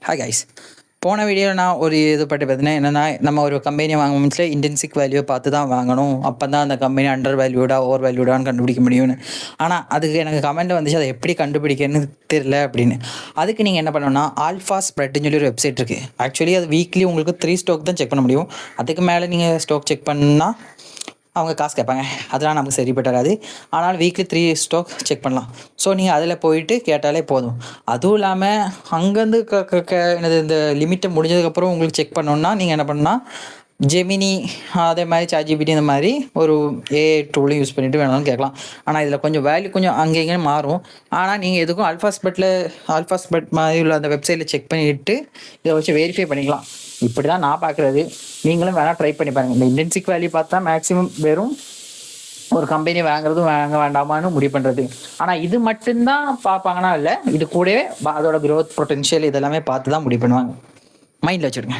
Hi guys. போன வீடியோவில் நான் ஒரு இது பற்றி பார்த்தீங்கன்னா என்னென்னா, நம்ம ஒரு கம்பெனியை வாங்கும் முன்னில் இன்டென்சிக் வேல்யூவை பார்த்து தான் வாங்கணும். அப்போ தான் அந்த கம்பெனி அண்டர் வேல்யூடா ஓவர் வேல்யூடான்னு கண்டுபிடிக்க முடியும்னு. ஆனால் அதுக்கு எனக்கு கமெண்ட் வந்துச்சு, அதை எப்படி கண்டுபிடிக்கன்னு தெரியல அப்படின்னு. அதுக்கு நீங்கள் என்ன பண்ணணும்னா, ஆல்ஃபா ஸ்ப்ரெட்னு சொல்லி ஒரு வெப்சைட் இருக்குது. ஆக்சுவலி அது வீக்லி உங்களுக்கு 3 ஸ்டாக் தான் செக் பண்ண முடியும். அதுக்கு மேலே நீங்கள் ஸ்டாக் செக் பண்ணால் அவங்க காசு கேட்பாங்க. அதெல்லாம் நமக்கு சரிப்பட்டு வராது. ஆனால் வீக்லி 3 ஸ்டாக் செக் பண்ணலாம். ஸோ நீங்கள் அதில் போயிட்டு கேட்டாலே போதும். அதுவும் இல்லாமல் அங்கேருந்து என்னது இந்த லிமிட்டை முடிஞ்சதுக்கப்புறம் உங்களுக்கு செக் பண்ணணுன்னா நீங்கள் என்ன பண்ணால் ஜெமினி அதே மாதிரி ChatGPT இந்த மாதிரி ஒரு ஏஐ டூலையும் யூஸ் பண்ணிவிட்டு வேணாலும் கேட்கலாம். ஆனால் இதில் கொஞ்சம் வேல்யூ கொஞ்சம் அங்கே இங்கே மாறும். ஆனால் நீங்கள் எதுக்கும் ஆல்ஃபா ஸ்பெட் மாதிரி உள்ள அந்த வெப்சைட்டில் செக் பண்ணிவிட்டு இதை வச்சு வெரிஃபை பண்ணிக்கலாம். இப்படி தான் நான் பார்க்குறது. நீங்களும் வேணால் ட்ரை பண்ணி பாருங்கள். இந்த இன்டென்சிக் வேல்யூ பார்த்தா மேக்ஸிமம் வெறும் ஒரு கம்பெனி வாங்குறதும் வாங்க வேண்டாமான்னு முடிவு பண்ணுறது. ஆனால் இது மட்டும்தான் பார்ப்பாங்கன்னா இல்லை, இது கூடவே அதோட க்ரோத் பொட்டென்ஷியல் இதெல்லாமே பார்த்து தான் முடிவு பண்ணுவாங்க. மைண்டில் வச்சுடுங்க.